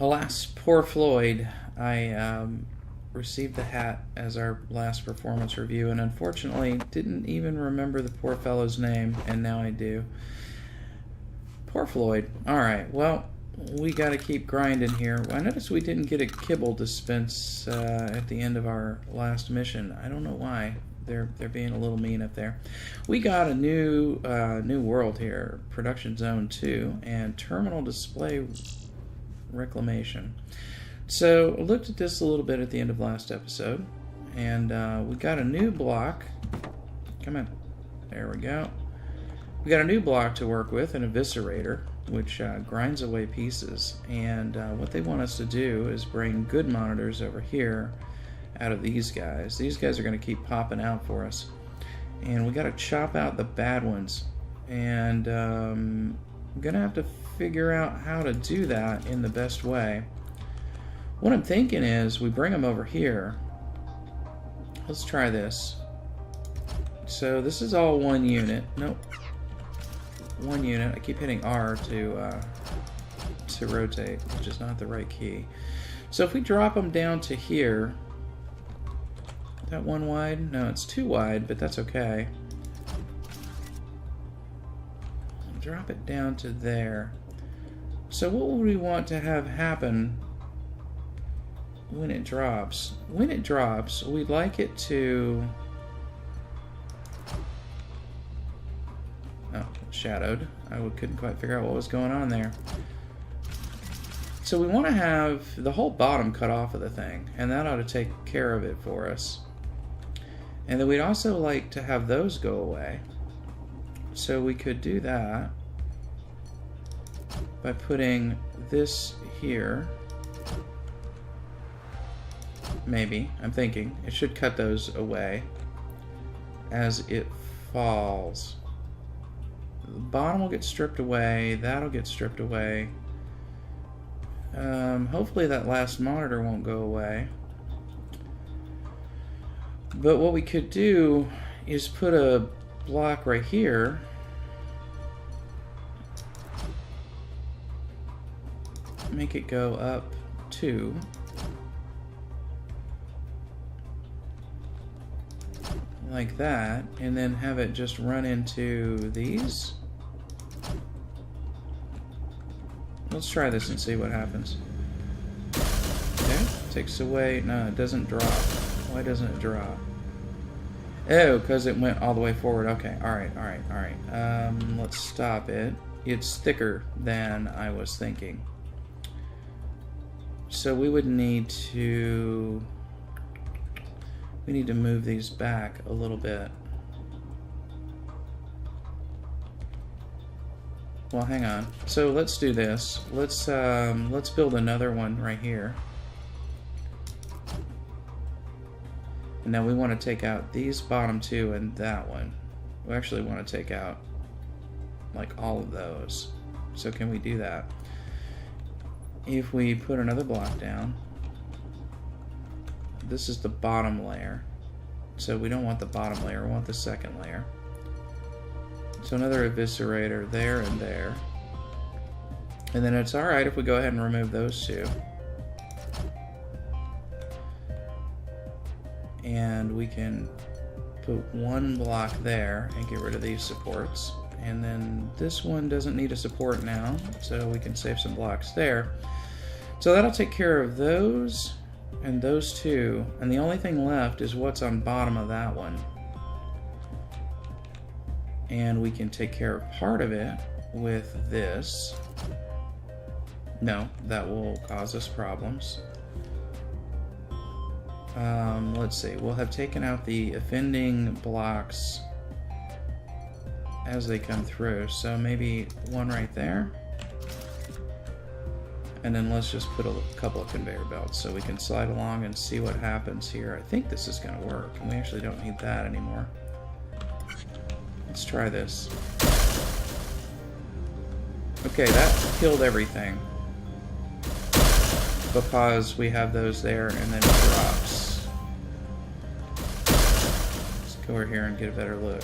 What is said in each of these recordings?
Alas, poor Floyd. I received the hat as our last performance review, and unfortunately didn't even remember the poor fellow's name, and now I do. Poor Floyd. Alright, well, we gotta keep grinding here. I noticed we didn't get a kibble dispense at the end of our last mission. I don't know why. They're being a little mean up there. We got a new world here, Production Zone 2, and Terminal Display Reclamation. So I looked at this a little bit at the end of last episode, and we got a new block. Come on. There we go. We got a new block to work with, an eviscerator, which grinds away pieces. And what they want us to do is bring good monitors over here out of these guys. These guys are going to keep popping out for us. And we got to chop out the bad ones. And I'm going to have to figure out how to do that in the best way. What I'm thinking is we bring them over here. Let's try this. So this is all one unit. Nope. One unit. I keep hitting R to rotate, which is not the right key. So if we drop them down to here, that one wide? No, it's too wide, but that's okay. Drop it down to there. So what would we want to have happen when it drops? When it drops, we'd like it to... Oh, shadowed. I couldn't quite figure out what was going on there. So we want to have the whole bottom cut off of the thing, and that ought to take care of it for us. And then we'd also like to have those go away. So we could do that by putting this here. Maybe. I'm thinking. It should cut those away as it falls. The bottom will get stripped away. That'll get stripped away. Hopefully that last monitor won't go away. But what we could do is put a block right here. Make it go up 2. Like that. And then have it just run into these. Let's try this and see what happens. Okay. Takes away. No, it doesn't drop. Why doesn't it drop? Oh, because it went all the way forward. Okay, alright. Let's stop it. It's thicker than I was thinking. So we would need to... We need to move these back a little bit. Well, hang on. So let's do this. Let's build another one right here. And now we want to take out these bottom 2 and that one. We actually want to take out like all of those. So can we do that? If we put another block down, this is the bottom layer. So we don't want the bottom layer, we want the second layer. So another eviscerator there and there. And then it's alright if we go ahead and remove those 2. And we can put one block there and get rid of these supports. And then this one doesn't need a support now, so we can save some blocks there. So that'll take care of those and those 2. And the only thing left is what's on bottom of that one. And we can take care of part of it with this. No, that will cause us problems. Let's see, we'll have taken out the offending blocks as they come through. So maybe one right there. And then let's just put a couple of conveyor belts so we can slide along and see what happens here. I think this is going to work, and we actually don't need that anymore. Let's try this. Okay, that killed everything. Because we have those there and then it drops. Let's go over here and get a better look.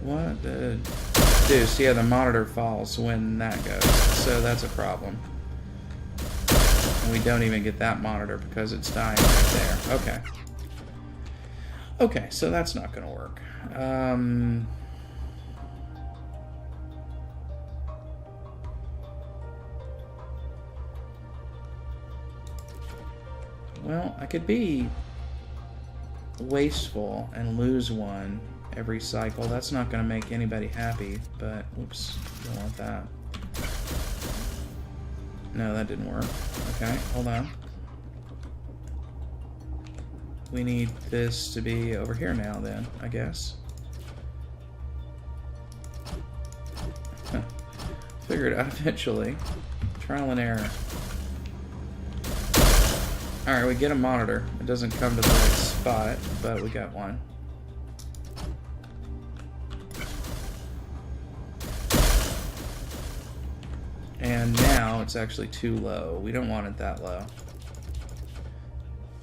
What the deuce? Yeah, the monitor falls when that goes. So that's a problem. And we don't even get that monitor because it's dying right there. Okay. Okay, so that's not going to work. Well, I could be wasteful and lose one every cycle. That's not going to make anybody happy, but oops, don't want that. No, that didn't work. Okay, hold on. We need this to be over here now then, I guess. Figure it out eventually. Trial and error. Alright, we get a monitor. It doesn't come to the right spot, but we got one. And now it's actually too low. We don't want it that low.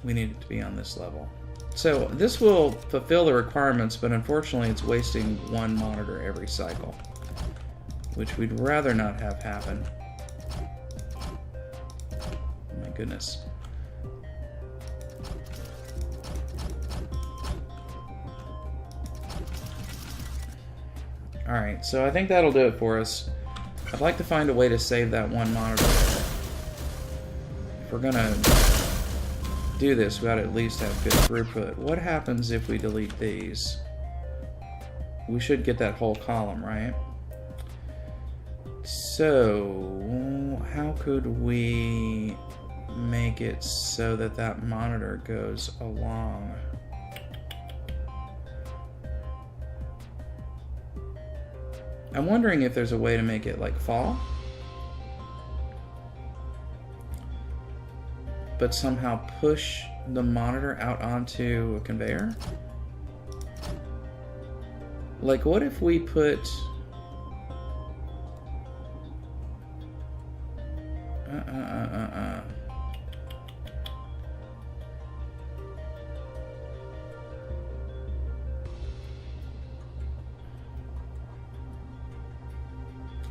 We need it to be on this level. So this will fulfill the requirements, but unfortunately it's wasting one monitor every cycle, which we'd rather not have happen. Oh my goodness. Alright, so I think that'll do it for us. I'd like to find a way to save that one monitor. If we're gonna do this, we ought to at least have good throughput. What happens if we delete these? We should get that whole column, right? So, how could we make it so that that monitor goes along? I'm wondering if there's a way to make it like fall, but somehow push the monitor out onto a conveyor. Like, what if we put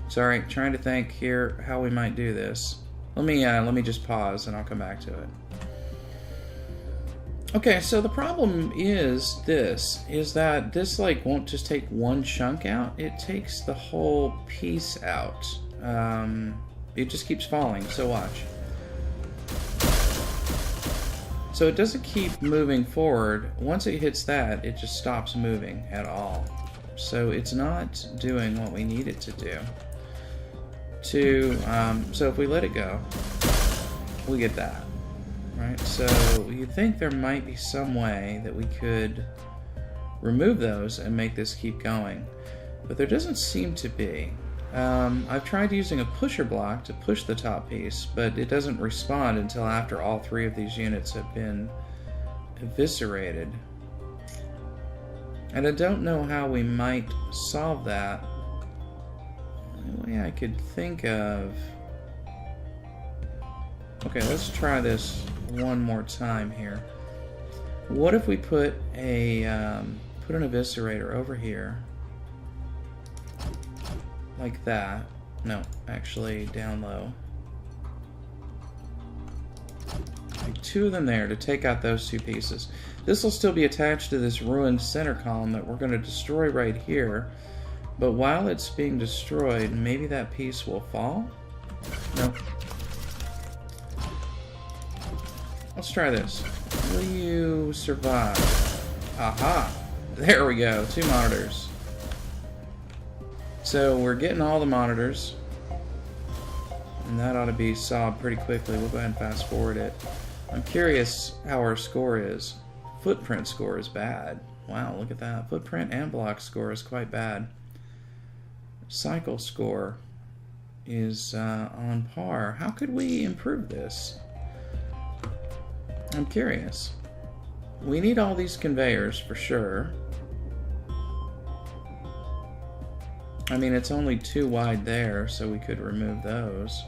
Sorry, trying to think here how we might do this. Let me just pause and I'll come back to it. Okay, so the problem is that this like won't just take one chunk out, it takes the whole piece out. It just keeps falling, so watch. So it doesn't keep moving forward. Once it hits that, it just stops moving at all. So it's not doing what we need it to do. So if we let it go, we get that, right? So you'd think there might be some way that we could remove those and make this keep going, but there doesn't seem to be. I've tried using a pusher block to push the top piece, but it doesn't respond until after all three of these units have been eviscerated. And I don't know how we might solve that. The way I could think of... Okay, let's try this one more time here. What if we put an eviscerator over here, like that? No, actually down low. Like two of them there to take out those two pieces. This will still be attached to this ruined center column that we're going to destroy right here. But while it's being destroyed, maybe that piece will fall? No. Let's try this. Will you survive? Aha! There we go, 2 monitors. So we're getting all the monitors. And that ought to be solved pretty quickly. We'll go ahead and fast forward it. I'm curious how our score is. Footprint score is bad. Wow, look at that. Footprint and block score is quite bad. Cycle score is on par. How could we improve this? I'm curious. We need all these conveyors for sure. I mean, it's only 2 wide there, so we could remove those.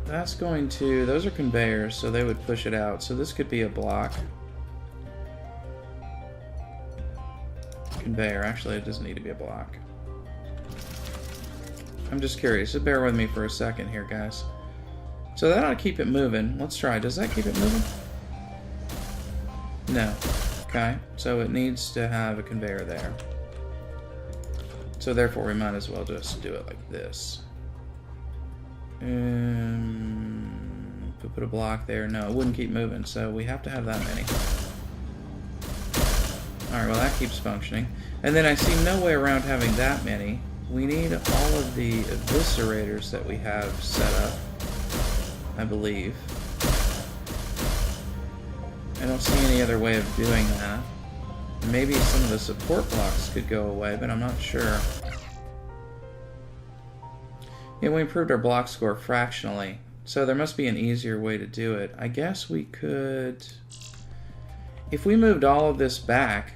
That's going to... Those are conveyors, so they would push it out. So this could be a block. Conveyor. Actually, it doesn't need to be a block. I'm just curious. Just bear with me for a second here, guys. So that ought to keep it moving. Let's try. Does that keep it moving? No. Okay. So it needs to have a conveyor there. So therefore we might as well just do it like this. Put a block there. No, it wouldn't keep moving. So we have to have that many. Alright, well that keeps functioning. And then I see no way around having that many. We need all of the eviscerators that we have set up, I believe. I don't see any other way of doing that. Maybe some of the support blocks could go away, but I'm not sure. Yeah, we improved our block score fractionally, so there must be an easier way to do it. I guess we could... If we moved all of this back,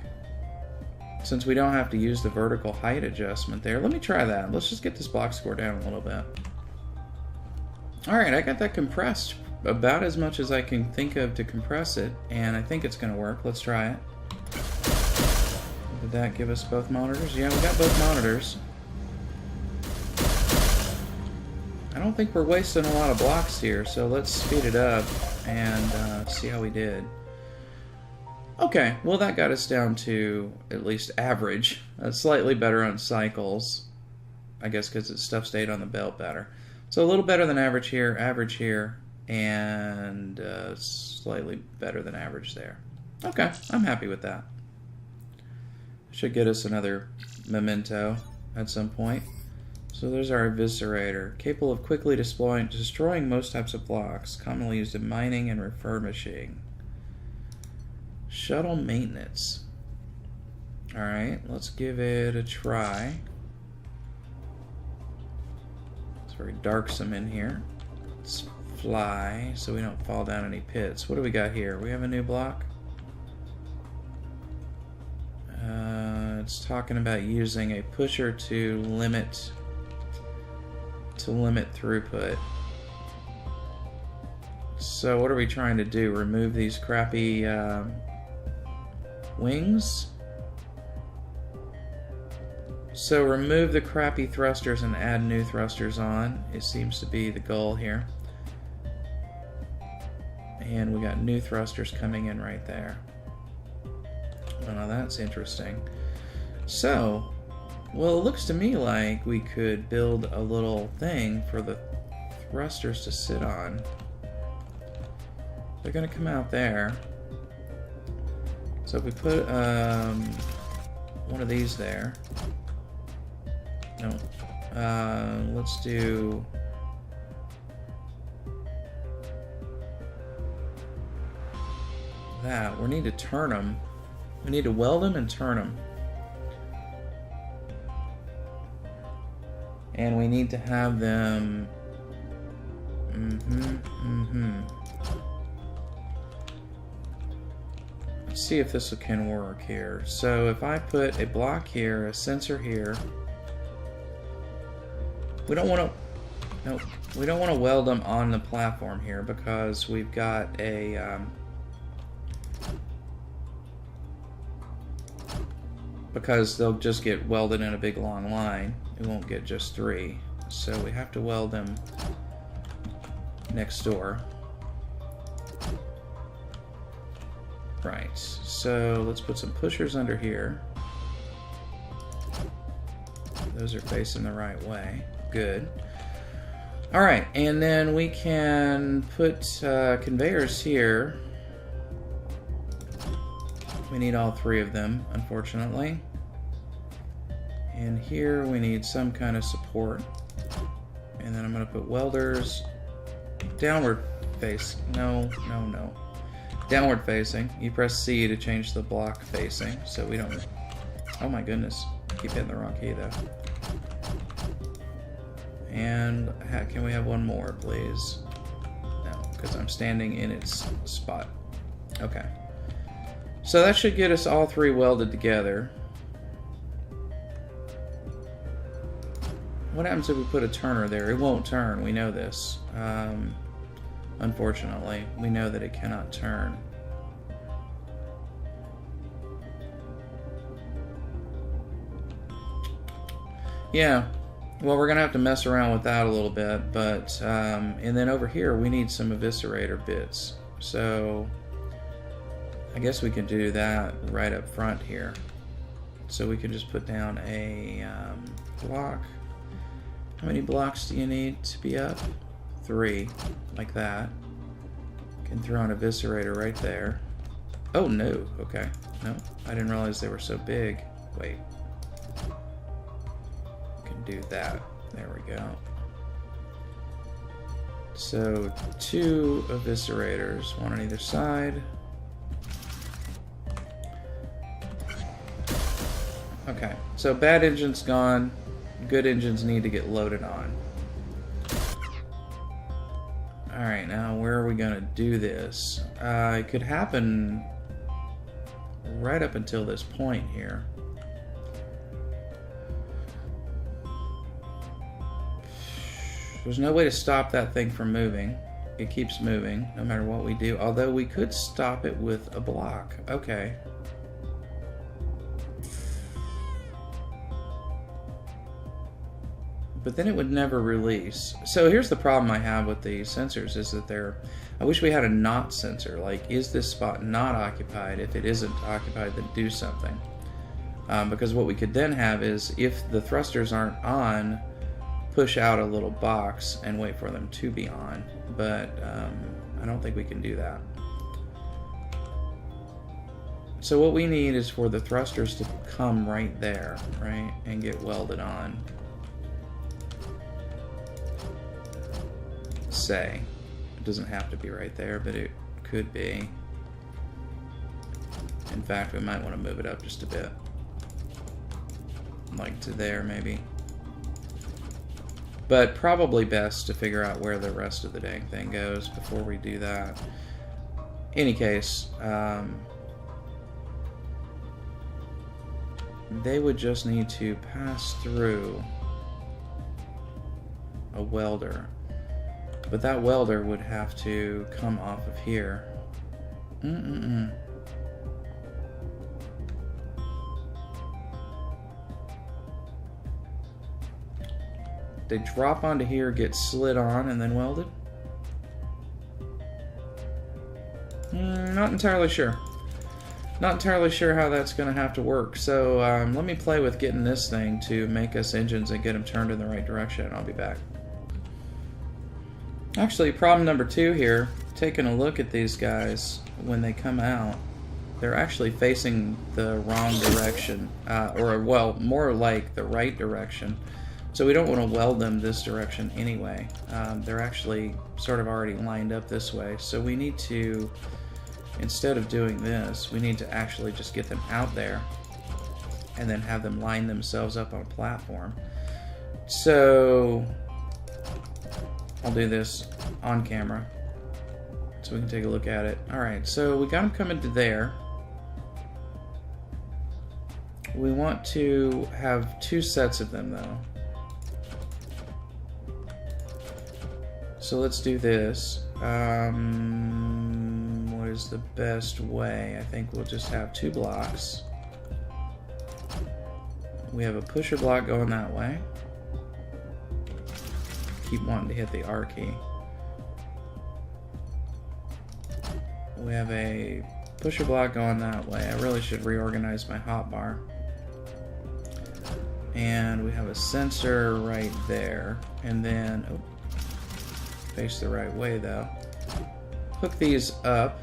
since we don't have to use the vertical height adjustment there, let me try that. Let's just get this block score down a little bit. Alright, I got that compressed about as much as I can think of to compress it, and I think it's going to work. Let's try it. Did that give us both monitors? Yeah, we got both monitors. I don't think we're wasting a lot of blocks here, so let's speed it up and see how we did. Okay, well that got us down to at least average. Slightly better on cycles. I guess because its stuff stayed on the belt better. So a little better than average here, and slightly better than average there. Okay, I'm happy with that. Should get us another memento at some point. So there's our eviscerator, capable of quickly destroying most types of blocks, commonly used in mining and refurbishing. Shuttle maintenance. Alright, let's give it a try. It's very darksome in here. Let's fly so we don't fall down any pits. What do we got here? We have a new block? It's talking about using a pusher to limit throughput. So what are we trying to do? Remove these crappy wings? So remove the crappy thrusters and add new thrusters on. It seems to be the goal here. And we got new thrusters coming in right there. Well, now that's interesting. So, well, it looks to me like we could build a little thing for the thrusters to sit on. They're going to come out there. So if we put one of these there. No. Let's do... that. We need to turn them. We need to weld them and turn them. And we need to have them... Let's see if this can work here. So if I put a block here, a sensor here... We don't want to... Nope. We don't want to weld them on the platform here because we've got a... because they'll just get welded in a big long line. It won't get just 3. So we have to weld them next door. Right. So let's put some pushers under here. Those are facing the right way. Good. Alright, and then we can put conveyors here. We need all 3 of them, unfortunately. And here we need some kind of support. And then I'm going to put welders downward face. No. Downward facing. You press C to change the block facing, so we don't... Oh my goodness. Keep hitting the wrong key though. And can we have one more, please? No, because I'm standing in its spot. Okay. So that should get us all 3 welded together. What happens if we put a turner there? It won't turn, we know this. Unfortunately, we know that it cannot turn. Yeah, Well, we're gonna have to mess around with that a little bit, but and then over here we need some eviscerator bits. So I guess we can do that right up front here. So we can just put down a block. How many blocks do you need to be up? 3, like that. Can throw an eviscerator right there. Oh no, okay. No, I didn't realize they were so big. Wait. Can do that. There we go. So 2 eviscerators, 1 on either side. Okay, so bad engine's gone. Good engines need to get loaded on. Alright, now where are we going to do this? It could happen right up until this point here. There's no way to stop that thing from moving. It keeps moving no matter what we do. Although we could stop it with a block. Okay. But then it would never release. So here's the problem I have with the sensors is that I wish we had a not sensor. Like, is this spot not occupied? If it isn't occupied, then do something. Because what we could then have is, if the thrusters aren't on, push out a little box and wait for them to be on. But I don't think we can do that. So what we need is for the thrusters to come right there, right? And get welded on. Say. It doesn't have to be right there, but it could be. In fact, we might want to move it up just a bit. Like to there, maybe. But probably best to figure out where the rest of the dang thing goes before we do that. Any case, they would just need to pass through a welder. But that welder would have to come off of here. They drop onto here, get slid on, and then welded? Not entirely sure. Not entirely sure how that's going to have to work. So let me play with getting this thing to make us engines and get them turned in the right direction. I'll be back. Actually, problem number 2 here, taking a look at these guys when they come out, they're actually facing the wrong direction, or well, more like the right direction. So we don't want to weld them this direction anyway. They're actually sort of already lined up this way. So we need to, instead of doing this, we need to actually just get them out there and then have them line themselves up on a platform. So I'll do this on camera so we can take a look at it. Alright, so we got them coming to there. We want to have 2 sets of them though. So let's do this. What is the best way? I think we'll just have 2 blocks. We have a pusher block going that way. Keep wanting to hit the R key. We have a pusher block going that way. I really should reorganize my hotbar. And we have a sensor right there. And then, oh, face the right way though. Hook these up.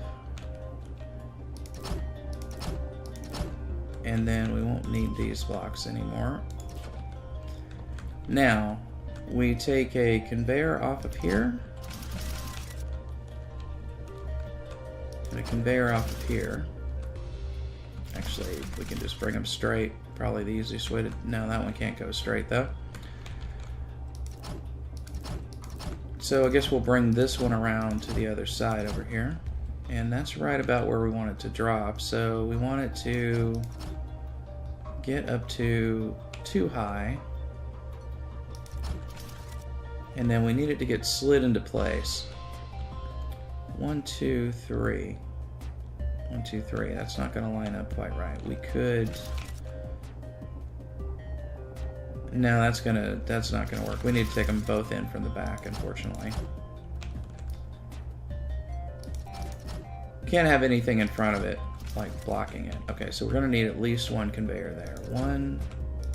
And then we won't need these blocks anymore. Now, we take a conveyor off of here. And a conveyor off of here. Actually, we can just bring them straight. Probably the easiest way to... No, that one can't go straight though. So I guess we'll bring this one around to the other side over here. And that's right about where we want it to drop. So we want it to get up to 2 high. And then we need it to get slid into place. 1, 2, 3. 1, 2, 3. That's not going to line up quite right. We could No, that's not gonna work. We need to take them both in from the back, unfortunately. Can't have anything in front of it, like blocking it. Okay, so we're gonna need at least one conveyor there. 1,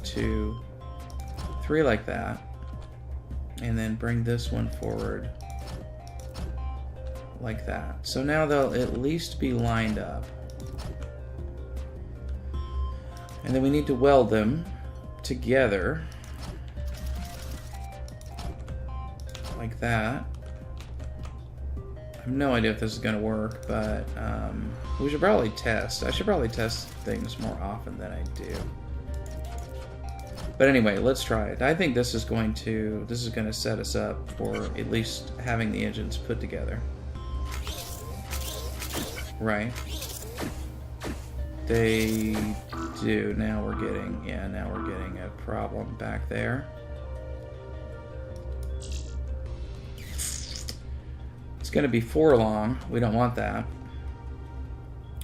2, 3 like that. And then bring this one forward like that. So now they'll at least be lined up. And then we need to weld them together like that. I have no idea if this is going to work, but we should probably test. I should probably test things more often than I do. But anyway, let's try it. I think this is going to set us up for at least having the engines put together. Right. They do. Now we're getting a problem back there. It's going to be 4 long. We don't want that.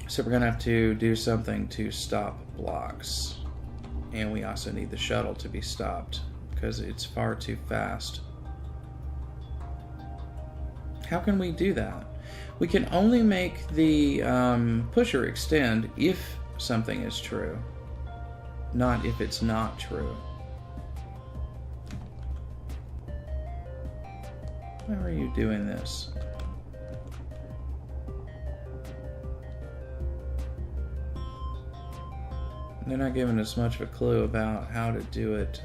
So we're going to have to do something to stop blocks. And we also need the shuttle to be stopped because it's far too fast. How can we do that? We can only make the pusher extend if something is true, not if it's not true. How are you doing this? They're not giving us much of a clue about how to do it.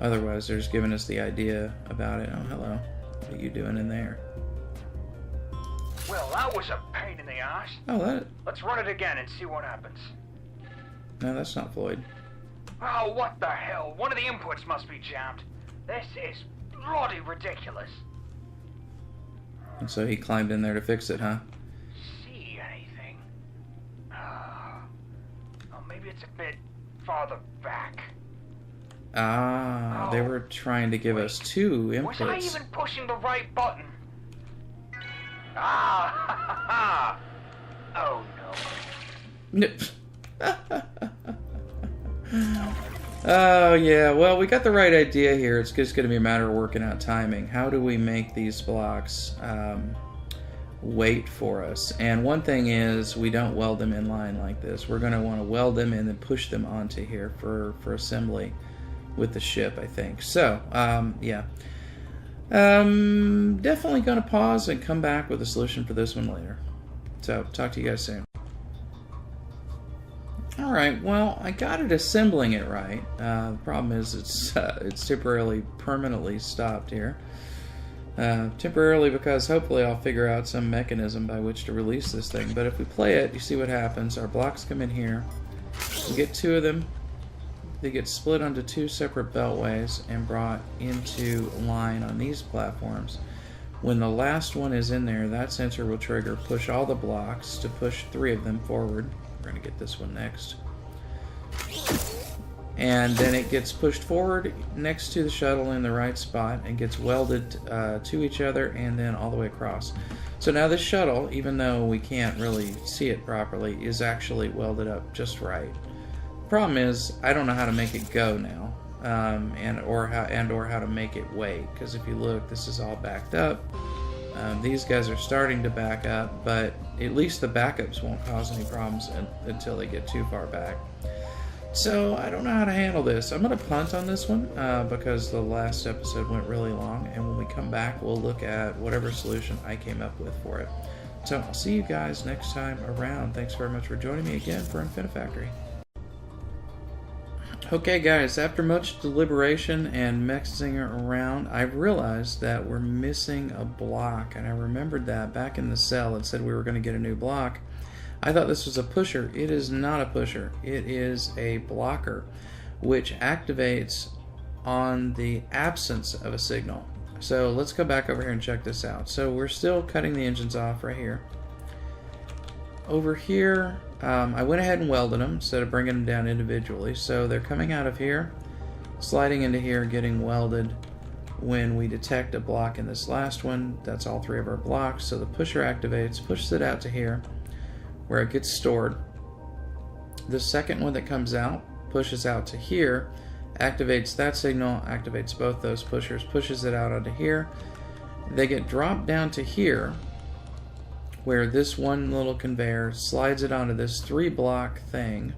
Otherwise, they're just giving us the idea about it. Oh, hello. What are you doing in there? Well, that was a pain in the ass. Oh, Let's run it again and see what happens. No, that's not Floyd. Oh, what the hell? One of the inputs must be jammed. This is bloody ridiculous. And so he climbed in there to fix it, huh? See anything? Oh, maybe it's a bit farther back. Ah, they were trying to give us 2 inputs. Was I even pushing the right button? Ah, ha, ha, ha. Oh, no. Oh, yeah. Well, we got the right idea here. It's just going to be a matter of working out timing. How do we make these blocks wait for us? And one thing is, we don't weld them in line like this. We're going to want to weld them and then push them onto here for assembly with the ship, I think. So, yeah. Definitely going to pause and come back with a solution for this one later. So, talk to you guys soon. Alright, well, I got it assembling it right. The problem is it's temporarily, permanently stopped here. Temporarily because hopefully I'll figure out some mechanism by which to release this thing. But if we play it, you see what happens. Our blocks come in here. We get 2 of them. They get split onto 2 separate beltways and brought into line on these platforms. When the last one is in there, that sensor will trigger push all the blocks to push 3 of them forward. We're going to get this one next. And then it gets pushed forward next to the shuttle in the right spot and gets welded to each other and then all the way across. So now this shuttle, even though we can't really see it properly, is actually welded up just right. Problem is, I don't know how to make it go now, or how to make it wait. Because if you look, this is all backed up. These guys are starting to back up, but at least the backups won't cause any problems until they get too far back. So I don't know how to handle this. I'm going to punt on this one because the last episode went really long, and when we come back, we'll look at whatever solution I came up with for it. So I'll see you guys next time around. Thanks very much for joining me again for Infinifactory. Okay guys, after much deliberation and messing around, I realized that we're missing a block, and I remembered that back in the cell it said we were going to get a new block. I thought this was a pusher. It is not a pusher. It is a blocker, which activates on the absence of a signal. So let's go back over here and check this out. So we're still cutting the engines off right here. Over here, I went ahead and welded them instead of bringing them down individually. So they're coming out of here, sliding into here, getting welded. When we detect a block in this last one, that's all 3 of our blocks. So the pusher activates, pushes it out to here, where it gets stored. The second one that comes out pushes out to here, activates that signal, activates both those pushers, pushes it out onto here. They get dropped down to here, where this one little conveyor slides it onto this 3-block thing,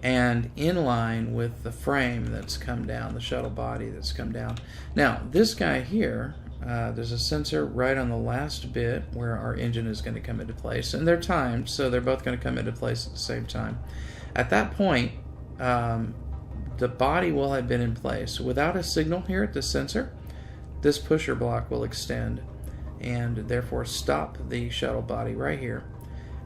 and in line with the frame that's come down, the shuttle body that's come down. Now, this guy here, there's a sensor right on the last bit where our engine is going to come into place, and they're timed, so they're both going to come into place at the same time. At that point, the body will have been in place. Without a signal here at the sensor, this pusher block will extend and therefore stop the shuttle body right here.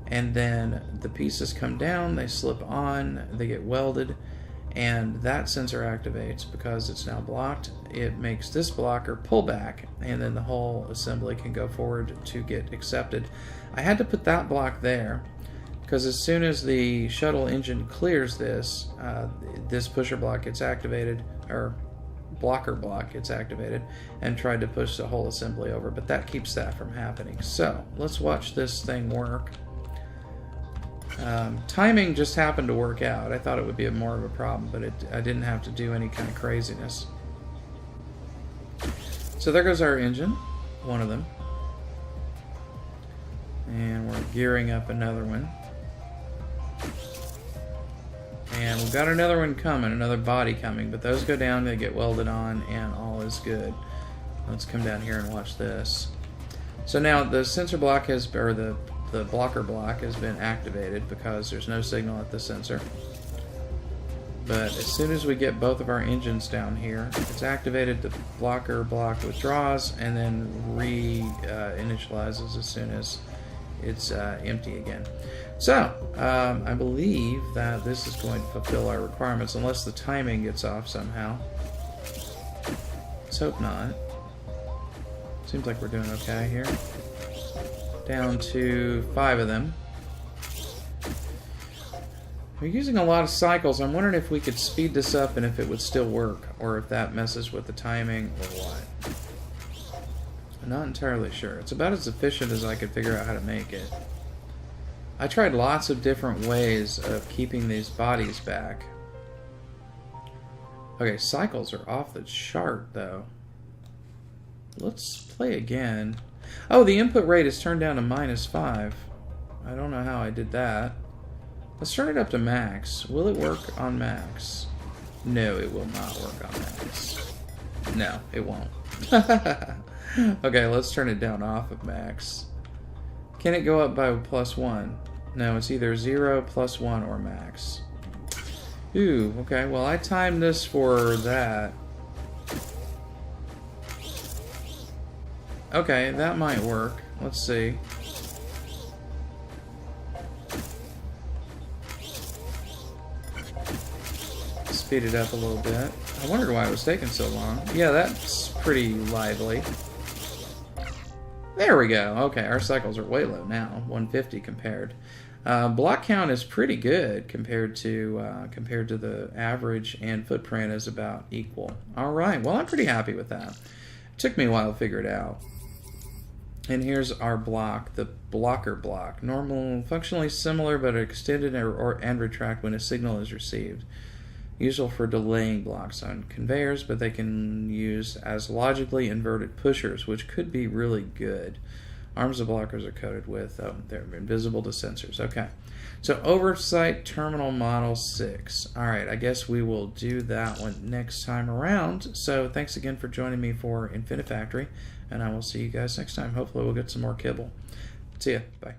And then the pieces come down, they slip on, they get welded, and that sensor activates because it's now blocked. It makes this blocker pull back, and then the whole assembly can go forward to get accepted. I had to put that block there because as soon as the shuttle engine clears this, this pusher block gets activated, or blocker block gets activated, and tried to push the whole assembly over, but that keeps that from happening. So let's watch this thing work. Timing just happened to work out. I thought it would be more of a problem, but I didn't have to do any kind of craziness. So there goes our engine, one of them. And we're gearing up another one. And we've got another one coming, another body coming, but those go down, they get welded on, and all is good. Let's come down here and watch this. So now the sensor block has, or the blocker block has been activated because there's no signal at the sensor. But as soon as we get both of our engines down here, it's activated, the blocker block withdraws, and then re-initializes as soon as it's empty again. So, I believe that this is going to fulfill our requirements, unless the timing gets off somehow. Let's hope not. Seems like we're doing okay here. Down to 5 of them. We're using a lot of cycles. I'm wondering if we could speed this up and if it would still work, or if that messes with the timing or what. I'm not entirely sure. It's about as efficient as I could figure out how to make it. I tried lots of different ways of keeping these bodies back. Okay, cycles are off the chart though. Let's play again. Oh, the input rate is turned down to -5. I don't know how I did that. Let's turn it up to max. Will it work on max? No, it will not work on max. No, it won't. Okay, let's turn it down off of max. Can it go up by +1? No, it's either 0, +1, or max. Ooh, okay, well I timed this for that. Okay, that might work. Let's see. Speed it up a little bit. I wondered why it was taking so long. Yeah, that's pretty lively. There we go. Okay, our cycles are way low now, 150 compared. Block count is pretty good compared to the average, and footprint is about equal. All right, well I'm pretty happy with that. It took me a while to figure it out. And here's our block, the blocker block. Normal, functionally similar, but extended and retract when a signal is received. Useful for delaying blocks on conveyors, but they can use as logically inverted pushers, which could be really good. Arms of blockers are coated with, they're invisible to sensors. Okay, so oversight terminal model 6. All right, I guess we will do that one next time around. So thanks again for joining me for Infinifactory, and I will see you guys next time. Hopefully we'll get some more kibble. See ya. Bye.